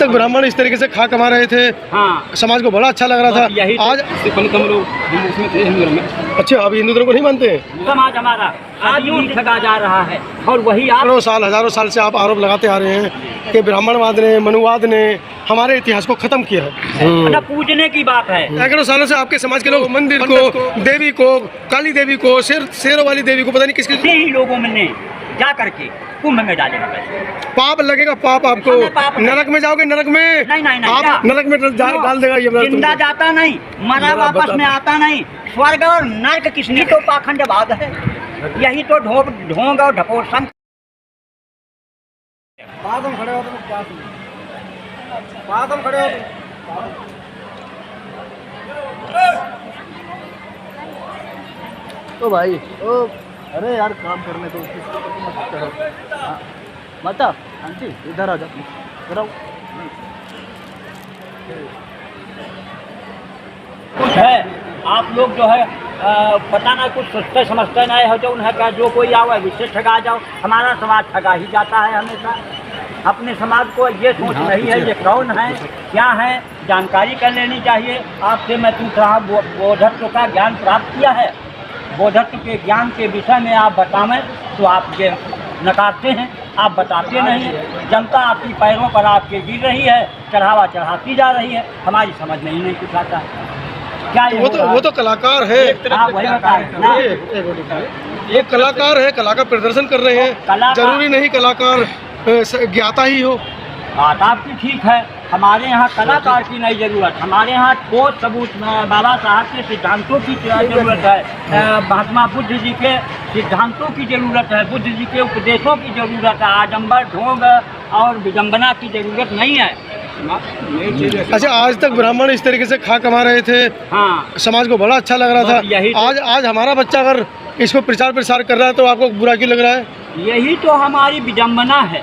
तक ब्राह्मण इस तरीके से खा कमा रहे थे। हाँ, समाज को बड़ा अच्छा लग रहा था। यही आज हम लोग उसमें थे हिंदू धर्म में। अच्छा, अभी हिंदू धर्म को नहीं मानते हैं। समाज हमारा आज भी ठगा जा रहा है और वही आप हजारों साल से आप आरोप लगाते आ रहे हैं कि ब्राह्मणवाद ने, मनुवाद ने हमारे इतिहास को खत्म किया है। न पूजने की बात है। सैकड़ों सालों से आपके समाज के लोग मंदिर को, देवी को, काली देवी को, शेरों वाली देवी को, पता नहीं किसकी ही लोगों ने जा करके कुंभ में डालेगा। पाप लगेगा, पाप आपको। नरक में जाओगे, नरक में नहीं, आप नरक में डाल देगा ये। जिंदा जाता नहीं, मरा वापस में आता नहीं। स्वर्ग और नरक किसने तो पाखंडवाद है, यही तो ढोंग और ढपोसन। तो भाई अरे यार काम करने दो, मत करो। माता आंटी इधर आ जाओ, इधर आओ। कुछ है आप लोग जो है पता ना कुछ सोचते समझते नहीं हो, जो उन्हें कहा जो कोई आओ विशे ठगा जाओ। हमारा समाज ठगा ही जाता है हमेशा। अपने समाज को ये सोच नहीं है ये कौन है क्या है, जानकारी कर लेनी चाहिए। आपसे मैं पूछ रहा हूँ, बोधत्व का ज्ञान प्राप्त किया है? बोधत्व के ज्ञान के विषय में आप बतावें तो आप ये नकारते हैं, आप बताते नहीं हैं। जनता आपकी पैरों पर आपके गिर रही है, चढ़ावा चढ़ाती जा रही है। हमारी समझ में ही नहीं कुछ आता है क्या वो तो कलाकार है। वही ये कलाकार है, कला का प्रदर्शन कर रहे हैं। जरूरी नहीं कलाकार ज्ञाता ही हो। बात आपकी ठीक है। हमारे यहाँ कलाकार की नहीं जरूरत, हमारे यहाँ ठोस सबूत बाबा साहब के सिद्धांतों की जरूरत है, महात्मा बुद्ध जी के सिद्धांतों की जरूरत है, बुद्ध जी के उपदेशों की जरूरत है। आडंबर, ढोंग और विडम्बना की जरूरत नहीं है। अच्छा, आज तक ब्राह्मण इस तरीके से खा कमा रहे थे। हाँ, समाज को बड़ा अच्छा लग रहा था। आज हमारा बच्चा अगर इसको प्रचार प्रसार कर रहा है तो आपको बुरा क्यों लग रहा है? यही तो हमारी विडम्बना है।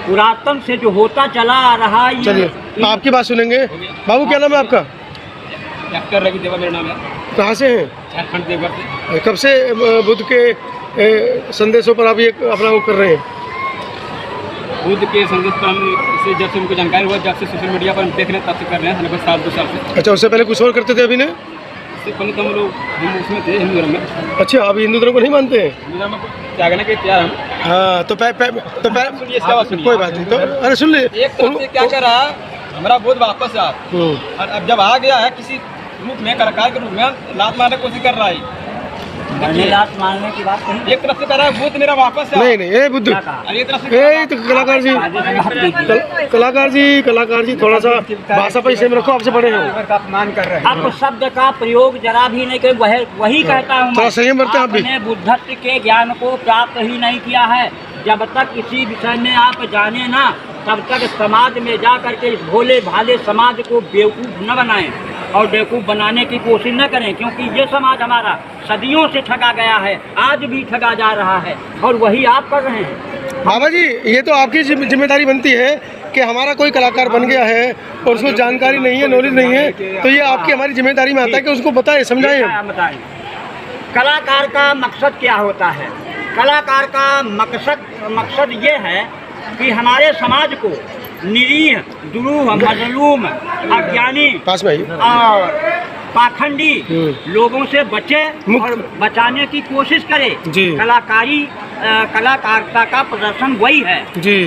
पुरातन से जो होता चला आ रहा है। चलिए आपकी बात सुनेंगे। बाबू क्या नाम है आपका? रवि देवा मेरा नाम है। कहाँ से हैं? झारखंड देवघर से। कब से बुद्ध के संदेशों पर आप ये अपना वो कर रहे हैं? बुद्ध के संदेश पर हम जब से उनको जानकारी हुआ, जब से सोशल मीडिया पर हम देख रहे हैं तब से कर रहे हैं, लगभग 2 साल से। अच्छा, उससे पहले कुछ और करते थे? अभी ने इससे पहले तो हम लोग उसमें थे हिंदू धर्म में। अच्छा, अभी हिंदू धर्म को नहीं मानते हैं? हिंदू धर्म को त्यागने के तैयार हम। हाँ, तो कोई बात नहीं। तो अरे सुन ले, एक तरफ से क्या कर रहा है हमारा बुद्ध वापस आ, और अब जब आ गया है किसी रूप में, कलाकार के रूप में लात मारने की कोशिश कर रहा है। लात मारने की बात नहीं। एक तरफ से कह रहा है बुद्ध मेरा वापस आ। नहीं, ये बुद्ध, एक तरफ से तो कलाकार जी थोड़ा सा भाषा पर इसे में रखो, आपसे बड़े हैं। अपमान कर रहे हैं। आप शब्द का प्रयोग जरा भी नहीं करे, वही कहता हूँ। थोड़ा संयम बरतें आप भी। आपने बुद्धत्व के ज्ञान को प्राप्त ही नहीं किया है। जब तक किसी विषय में आप जाने ना, तब तक समाज में जा करके इस भोले भाले समाज को बेवकूफ़ न बनाएं और बेवकूफ़ बनाने की कोशिश न करें, क्योंकि ये समाज हमारा सदियों से ठगा गया है, आज भी ठगा जा रहा है और वही आप कर रहे हैं। बाबा जी, ये तो आपकी जिम्मेदारी बनती है कि हमारा कोई कलाकार बन गया है और उसको जानकारी नहीं है, नॉलेज नहीं है, तो ये आपकी हमारी जिम्मेदारी में आता है कि उसको बताएं, समझाएं। कलाकार का मकसद क्या होता है? कलाकार का मकसद ये है कि हमारे समाज को निरीह, दुरूह, मजलूम, अज्ञानी और पाखंडी लोगों से बचे और बचाने की कोशिश करे। कलाकारिता का प्रदर्शन वही है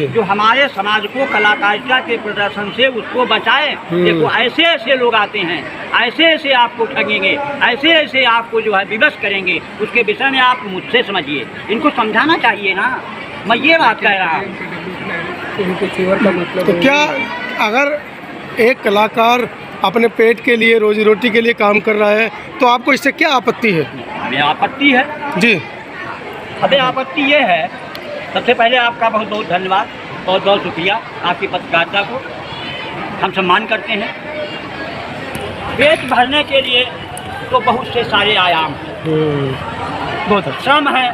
जो हमारे समाज को कलाकारिता के प्रदर्शन से उसको बचाए। देखो, ऐसे ऐसे लोग आते हैं, ऐसे ऐसे आपको ठगेंगे, ऐसे ऐसे आपको जो है विवश करेंगे, उसके विषय में आप मुझसे समझिए। इनको समझाना चाहिए ना, मैं ये बात कह रहा हूँ। तो क्या अगर एक कलाकार अपने पेट के लिए, रोजी रोटी के लिए काम कर रहा है, तो आपको इससे क्या आपत्ति है? हमें आपत्ति है जी। हमें आपत्ति ये है, सबसे पहले आपका बहुत बहुत धन्यवाद, बहुत बहुत शुक्रिया आपकी पत्रकारिता को हम सम्मान करते हैं। पेट भरने के लिए तो बहुत से सारे आयाम हैं। बहुत श्रम है,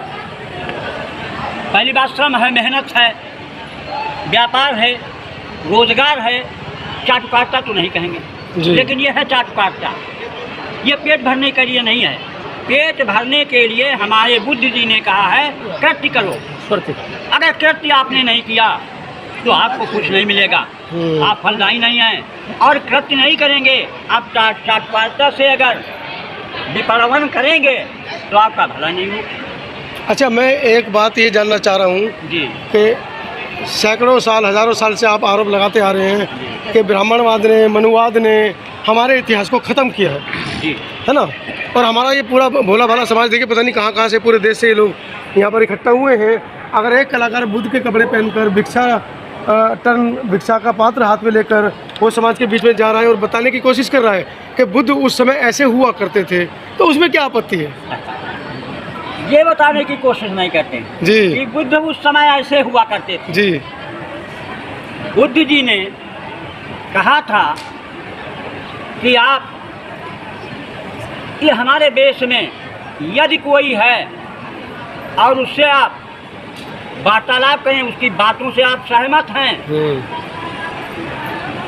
पहली बात श्रम है, मेहनत है, व्यापार है, रोजगार है। चाटुकारिता तो नहीं कहेंगे, लेकिन यह है चाटुकारिता। ये पेट भरने के लिए नहीं है। पेट भरने के लिए हमारे बुद्ध जी ने कहा है कृत्य करो। अगर कृत्य आपने नहीं किया तो आपको कुछ नहीं मिलेगा। आप फलदायी नहीं हैं और कृत्य नहीं करेंगे। आप चाटपालता से अगर विपणन करेंगे तो आपका भला नहीं हो। अच्छा, मैं एक बात ये जानना चाह रहा हूँ जी कि सैकड़ों साल हज़ारों साल से आप आरोप लगाते आ रहे हैं कि ब्राह्मणवाद ने, मनुवाद ने हमारे इतिहास को ख़त्म किया है, जी, है ना। और हमारा ये पूरा भोला भाला समाज देखिए, पता नहीं कहाँ कहाँ से पूरे देश से ये लोग यहाँ पर इकट्ठा हुए हैं। अगर एक कलाकार बुद्ध के कपड़े पहनकर भिक्षा का पात्र हाथ में लेकर वो समाज के बीच में जा रहा है और बताने की कोशिश कर रहा है कि बुद्ध उस समय ऐसे हुआ करते थे, तो उसमें क्या आपत्ति है? ये बताने की कोशिश नहीं करते जी कि बुद्ध उस समय ऐसे हुआ करते थे। जी बुद्ध जी ने कहा था कि आप कि हमारे देश में यदि कोई है और उससे आप वार्तालाप करें, उसकी बातों से आप सहमत हैं,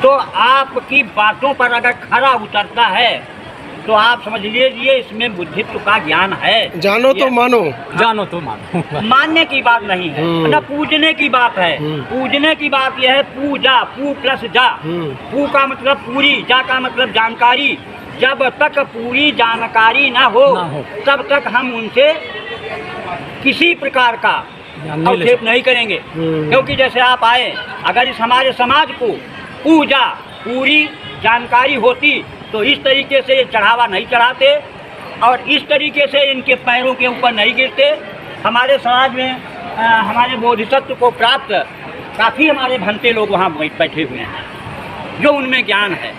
तो आपकी बातों पर अगर खरा उतरता है तो आप समझ लीजिए इसमें बुद्धित्व का ज्ञान है। जानो तो मानो, जानो तो मानो। मानने की बात नहीं है, न पूजने की बात है। पूजने की बात यह है पूजा, पू प्लस जा। पू का मतलब पूरी, जा का मतलब जानकारी। जब तक पूरी जानकारी ना हो तब तक हम उनसे किसी प्रकार का आक्षेप नहीं करेंगे। क्योंकि जैसे आप आए, अगर इस हमारे समाज को पूजा पूरी जानकारी होती तो इस तरीके से ये चढ़ावा नहीं चढ़ाते और इस तरीके से इनके पैरों के ऊपर नहीं गिरते। हमारे समाज में हमारे बोधिसत्व को प्राप्त काफ़ी हमारे भंते लोग वहाँ बैठे हुए हैं जो उनमें ज्ञान है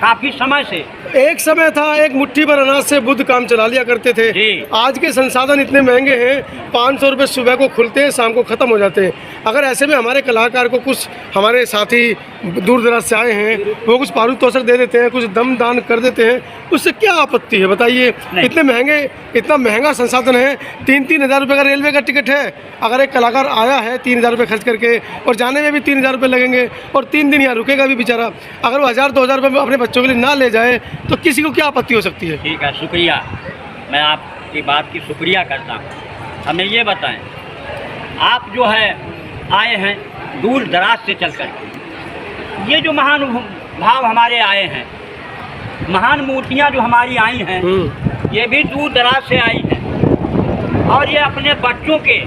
काफ़ी समय से। एक समय था एक मुट्ठी भर अनाज से बुद्ध काम चला लिया करते थे। आज के संसाधन इतने महंगे हैं, 500 रुपये सुबह को खुलते हैं, शाम को ख़त्म हो जाते हैं। अगर ऐसे में हमारे कलाकार को कुछ हमारे साथी दूर दराज से आए हैं, वो कुछ पारू तोसक दे देते हैं, कुछ दम दान कर देते हैं, उससे क्या आपत्ति है बताइए? इतने महंगे, इतना महंगा संसाधन है। 3-3 हज़ार रुपये का रेलवे का टिकट है। अगर एक कलाकार आया है 3 हज़ार रुपये खर्च करके और जाने में भी 3 हज़ार रुपये लगेंगे और 3 दिन यहाँ रुकेगा भी बेचारा, अगर वो 1000-2 हज़ार रुपये अपने बच्चों के लिए ना ले जाए तो किसी को क्या आपत्ति हो सकती है? ठीक है, शुक्रिया, मैं आपकी बात की शुक्रिया करता हूँ। हमें ये बताएं, आप जो है आए हैं दूर दराज से चल कर, ये जो महान भाव हमारे आए हैं, महान मूर्तियाँ जो हमारी आई हैं, ये भी दूर दराज से आई हैं और ये अपने बच्चों के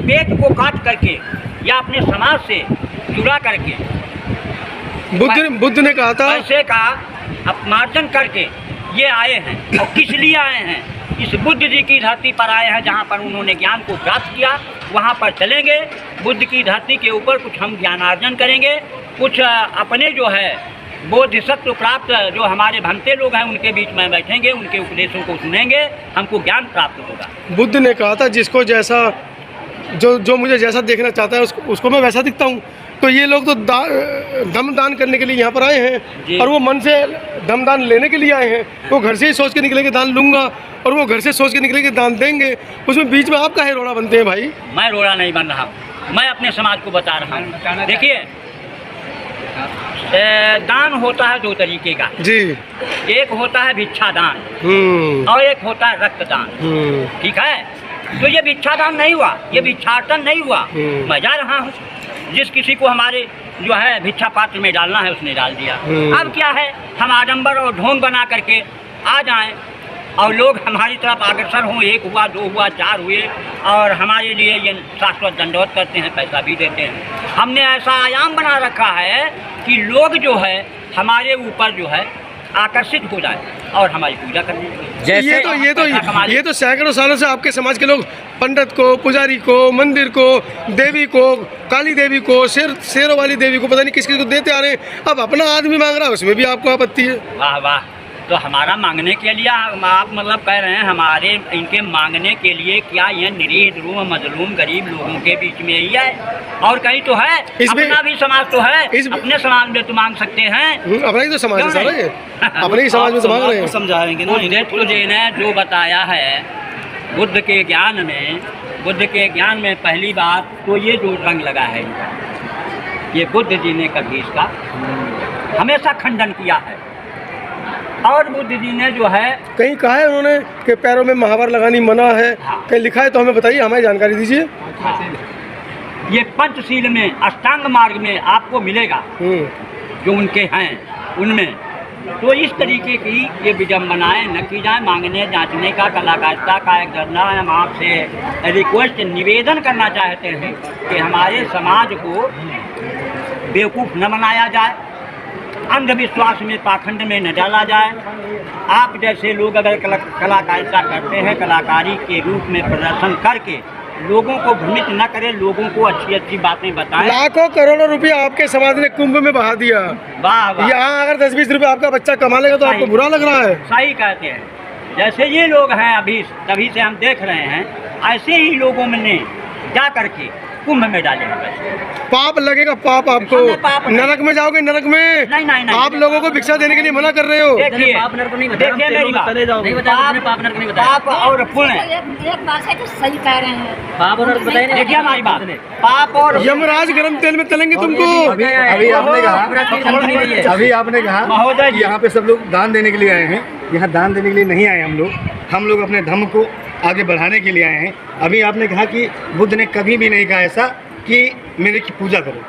पेट को काट करके या अपने समाज से जुड़ा करके बुद्ध ने कहा था पैसे का अपमार्जन करके ये आए हैं। और किस लिए आए हैं? इस बुद्ध जी की धरती पर आए हैं जहाँ पर उन्होंने ज्ञान को प्राप्त किया, वहाँ पर चलेंगे। बुद्ध की धरती के ऊपर कुछ हम ज्ञानार्जन करेंगे, कुछ अपने जो है बोधिसत्व प्राप्त जो हमारे भंते लोग हैं उनके बीच में बैठेंगे, उनके उपदेशों को सुनेंगे, हमको ज्ञान प्राप्त होगा। बुद्ध ने कहा था जिसको जैसा जो मुझे जैसा देखना चाहता है उसको मैं वैसा दिखता हूँ। तो ये लोग तो दम दान करने के लिए यहाँ पर आए हैं और वो मन से दम दान लेने के लिए आए हैं। वो घर से ही सोच के निकले कि दान लूँगा और वो घर से सोच के निकले कि दान देंगे। उसमें बीच में आप काहे रोड़ा बनते हैं भाई? मैं रोड़ा नहीं बन रहा, मैं अपने समाज को बता रहा हूँ। देखिए, दान होता है 2 तरीके का जी। एक होता है भिक्षा दान और एक होता है रक्तदान। ठीक है, तो ये भिक्षा दान नहीं हुआ, ये भिक्षाटन नहीं हुआ। मैं जा रहा हूँ, जिस किसी को हमारे जो है भिक्षा पात्र में डालना है उसने डाल दिया। अब क्या है, हम आडंबर और ढोंग बना करके आ जाएं और लोग हमारी तरफ अग्रसर हों, 1 हुआ 2 हुआ 4 हुए और हमारे लिए ये शाश्वत दंडवत करते हैं, पैसा भी देते हैं। हमने ऐसा आयाम बना रखा है कि लोग जो है हमारे ऊपर जो है आकर्षित हो जाए और हमारी पूजा करने लगे। ये तो सैकड़ों सालों से आपके समाज के लोग पंडित को, पुजारी को, मंदिर को, देवी को, काली देवी को, शेरों वाली देवी को, पता नहीं किस किस को देते आ रहे हैं। अब अपना आदमी मांग रहा है, उसमें भी आपको आपत्ति है? वाह वाह, तो हमारा मांगने के लिए आप मतलब कह रहे हैं हमारे इनके मांगने के लिए क्या ये निरीह ध्रुव मजलूम गरीब लोगों के बीच में ही है और कहीं तो है? अपना भी समाज तो है, अपने समाज में तो मांग सकते हैं। अपना ही तो समाज है सारा, ये अपने ही समाज में तो मांग रहे हैं। समझाएंगे ना। बुद्ध जी ने जो बताया है बुद्ध के ज्ञान में पहली बात तो ये जो रंग लगा है ये बुद्ध जी ने कभी इसका हमेशा खंडन किया है। और बुद्ध जी ने जो है कहीं कहा है उन्होंने कि पैरों में महावर लगानी मना है, कहीं लिखा है तो हमें बताइए, हमें जानकारी दीजिए। ये पंचशील में, अष्टांग मार्ग में आपको मिलेगा जो उनके हैं उनमें। तो इस तरीके की ये विडम्बनाएं न की जाए। मांगने जांचने का, कलाकारिता का एक धरना है। हम आपसे रिक्वेस्ट, निवेदन करना चाहते हैं कि हमारे समाज को बेवकूफ़ न बनाया जाए, अंधविश्वास में, पाखंड में न डाला जाए। आप जैसे लोग अगर कलाकारिता करते हैं, कलाकारी के रूप में प्रदर्शन करके लोगों को भ्रमित न करें, लोगों को अच्छी अच्छी बातें बताएं। लाखों करोड़ों रुपया आपके समाज ने कुंभ में बहा दिया। वाह वाह, यहाँ अगर 10-20 रुपए आपका बच्चा कमा लेगा तो आपको बुरा लग रहा है। सही कहते हैं। जैसे ये लोग हैं अभी तभी से हम देख रहे हैं, ऐसे ही लोगों ने जा करके कुंभ में डाले हैं पैसे। पाप लगेगा, पाप आपको। हमें पाप नहीं। नरक में जाओगे, नरक में। नहीं। आप लोगों को भिक्षा देने के लिए मना कर रहे हो। देखिए मेरी बात, पाप और पुण्य, एक बात है तो सही कह रहे हैं। पाप और नरक बताइए। देखिए हमारी बात, पाप और यमराज गरम तेल में तलेंगे तुमको। अभी आपने कहा महोदय जी, यहाँ पे सब लोग दान देने के लिए आए हैं। यहाँ दान देने के लिए नहीं आए हम लोग अपने धर्म को आगे बढ़ाने के लिए आए हैं। अभी आपने कहा कि बुद्ध ने कभी भी नहीं कहा ऐसा कि मेरे की पूजा करो।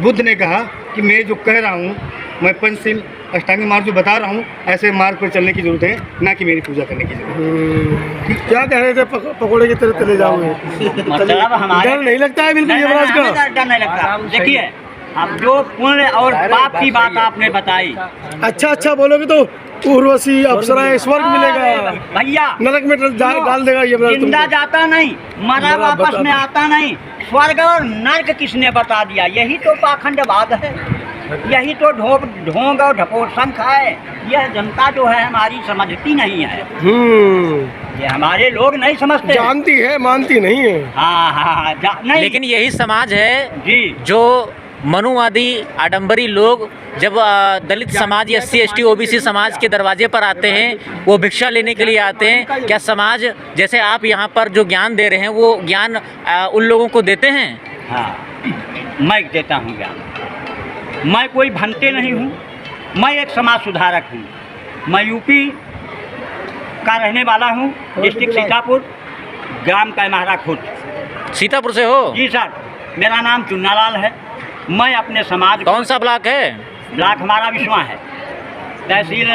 बुद्ध ने कहा कि मैं जो कह रहा हूँ, मैं पंचशील अष्टांग मार्ग जो बता रहा हूँ, ऐसे मार्ग पर चलने की जरूरत है, ना कि मेरी पूजा करने की जरूरत। क्या कह रहे थे? पकोड़े की तरह चले जाओगे। मतलब हमारे डर नहीं लगता है बिल्कुल नहीं, यमराज हमें का? डर नहीं लगता। देखिए अब जो पुण्य और पाप की बात आपने बताई, अच्छा बोलोगे तो उर्वशी, अप्सरा, स्वर्ग मिलेगा। भैया नरक में डाल देगा यमराज जिंदा तुमको। जाता नहीं, मरा वापस में आता नहीं। स्वर्ग और नर्क किसने बता दिया? यही तो पाखंडवाद है, यही तो ढोंग और ढपोसंख है। यह जनता जो है हमारी समझती नहीं है, ये हमारे लोग नहीं समझते। जानती है, मानती नहीं है। हाँ नहीं। लेकिन यही समाज है जी जो मनुवादी आडंबरी लोग जब दलित समाज, SC ST OBC समाज के दरवाजे पर आते हैं, वो भिक्षा लेने के लिए आते हैं। क्या समाज जैसे आप यहाँ पर जो ज्ञान दे रहे हैं वो ज्ञान उन लोगों को देते हैं? हाँ, मैं देता हूँ ज्ञान। मैं कोई भंते नहीं हूँ, मैं एक समाज सुधारक हूँ। मैं यूपी का रहने वाला हूँ, डिस्ट्रिक्ट सीतापुर, ग्राम कैमहरा खुर्द। सीतापुर से हो? जी सर, मेरा नाम चुन्नालाल है। मैं अपने समाज, कौन सा ब्लॉक है? ब्लॉक हमारा विश्वा है, तहसील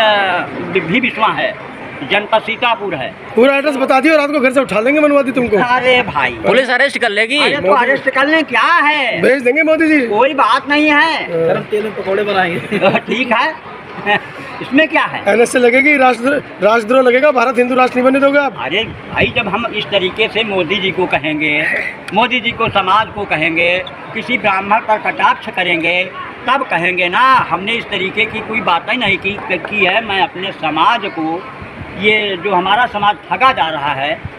भी विश्वा है, जनपद सीतापुर है। पूरा एड्रेस बता दियो, रात को घर से उठा लेंगे मनवादी तुमको। अरे भाई, पुलिस अरेस्ट कर लेगी। अरे तो अरेस्ट कर लें, क्या है, भेज देंगे मोदी जी। कोई बात नहीं है। गरम तेल में पकौड़े बनाएंगे। ठीक है, इसमें क्या है? NS से लगेगी, राष्ट्रद्रोह लगेगा, भारत हिंदू राष्ट्र नहीं बनने दोगे आप। अरे भाई, जब हम इस तरीके से मोदी जी को कहेंगे, मोदी जी को, समाज को कहेंगे, किसी ब्राह्मण पर कटाक्ष करेंगे, तब कहेंगे ना। हमने इस तरीके की कोई बातें नहीं की है। मैं अपने समाज को, ये जो हमारा समाज ठगा जा रहा है,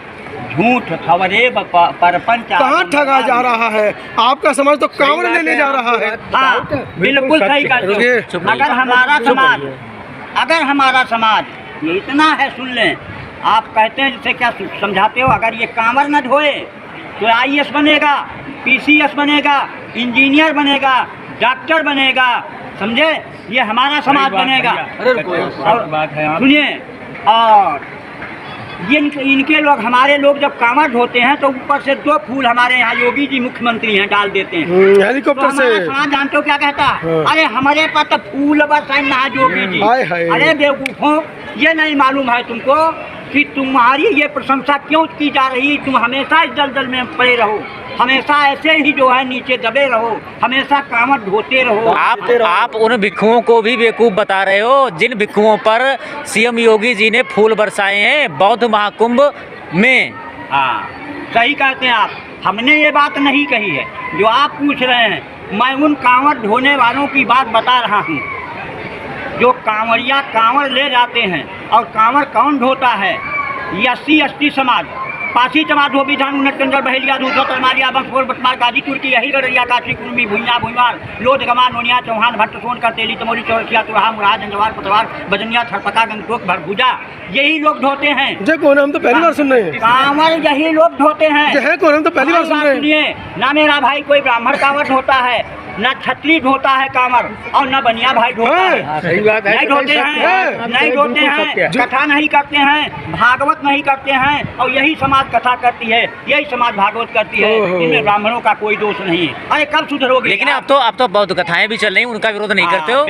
झूठ खबरें परपंच, कहाँ ठगा जा रहा है? आपका समाज तो कांवड़ लेने जा रहा है। हाँ, बिल्कुल सही कहते हो। अगर हमारा समाज ये इतना है, सुन लें, आप कहते हैं जैसे क्या समझाते हो, अगर ये कांवर न ढोए तो IAS बनेगा, PCS बनेगा, इंजीनियर बनेगा, डॉक्टर बनेगा, समझे? ये हमारा समाज बनेगा। सुनिए, और ये इनके लोग, हमारे लोग जब कांवर ढोते हैं तो ऊपर से 2 फूल हमारे यहाँ योगी जी मुख्यमंत्री हैं डाल देते हैं। हेलीकॉप्टर तो से। हमारा समाज जानते हो क्या कहता? अरे हमारे पास तो फूल बरसाइन ना योगी जी। हाय हाय। अरे बेवकूफों, ये नहीं मालूम है तुमको कि तुम्हारी ये प्रशंसा क्यों की जा रही? तुम हमेशा इस दलदल में पड़े रहो, हमेशा ऐसे ही जो है नीचे दबे रहो, हमेशा कांवर ढोते रहो। आप उन भिक्षुओं को भी बेवकूफ़ बता रहे हो जिन भिक्षुओं पर CM योगी जी ने फूल बरसाए हैं बौद्ध महाकुंभ में। हाँ, सही कहते हैं आप। हमने ये बात नहीं कही है जो आप पूछ रहे हैं। मैं उन कांवर ढोने वालों की बात बता रहा हूँ जो कांवरिया कांवर ले जाते हैं। और कांवर कौन ढोता है? SC ST समाज, पासी समाज, धोबी, धान, उन्नत, कंजर, बहेलिया, दूसरा, तरमालिया, बंसफोर, बटमार, गाजीपुर की, यही गडरिया, काशी, कुर्मी, भुइयाँ, भुइवार, लोध, गमा, नोनिया, चौहान, भट्ट, सोनकर, तेली, तमोरी, चौरसिया, तुरहा, मुराद, जंजवार, पतवार, बजनिया, छरपका, गंगटोक, भरभुजा, यही लोग ढोते हैं। जय कौन? हम तो पहली बार सुन रहे हैं। कांवर यही लोग ढोते हैं। जय कौन? हम तो पहली बार सुन रहे हैं। सुनिए ना, मेरा भाई कोई ब्राह्मण कांवर ढोता है, ना छत्री ढोता है कांवर, और ना बनिया भाई ढोता है। सही बात है। नहीं ढोते हैं, नहीं ढोते हैं, कथा नहीं करते हैं, भागवत नहीं करते हैं, और यही समाज समाज कथा करती है, यही समाज भागवत करती है, ओहो। इनमें ब्राह्मणों का कोई दोष नहीं है। अरे कब सुधरोगे? लेकिन अब तो बौद्ध कथाएं भी चल रही हैं, उनका विरोध नहीं करते हो?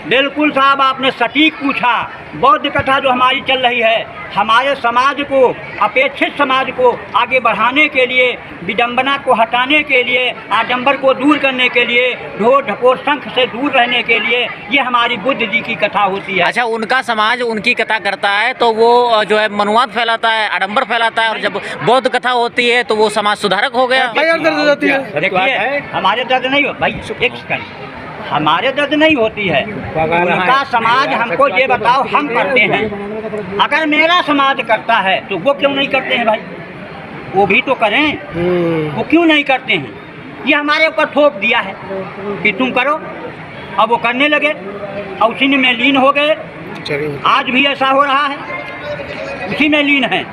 बिल्कुल साहब, आपने सटीक पूछा। बौद्ध कथा जो हमारी चल रही है, हमारे समाज को, अपेक्षित समाज को आगे बढ़ाने के लिए, विडंबना को हटाने के लिए, आडंबर को दूर करने के लिए, ढोल ढकोर शंख से दूर रहने के लिए, ये हमारी बुद्ध जी की कथा होती है। अच्छा, उनका समाज उनकी कथा करता है तो वो जो है मनुवाद फैलाता है, आडंबर फैलाता है, और जब बौद्ध कथा होती है तो वो समाज सुधारक हो गया। भाई दर्द हो जाती है। देखिए, हमारे दर्द नहीं हो भाई, एक सेकंड, हमारे दर्द नहीं होती है, उनका समाज हमको ये बताओ हम करते हैं। अगर मेरा समाज करता है तो वो क्यों नहीं करते हैं भाई? वो भी तो करें, वो क्यों नहीं करते हैं? ये हमारे ऊपर थोप दिया है कि तुम करो, अब वो करने लगे और उसी में लीन हो गए। आज भी ऐसा हो रहा है, उसी में लीन है।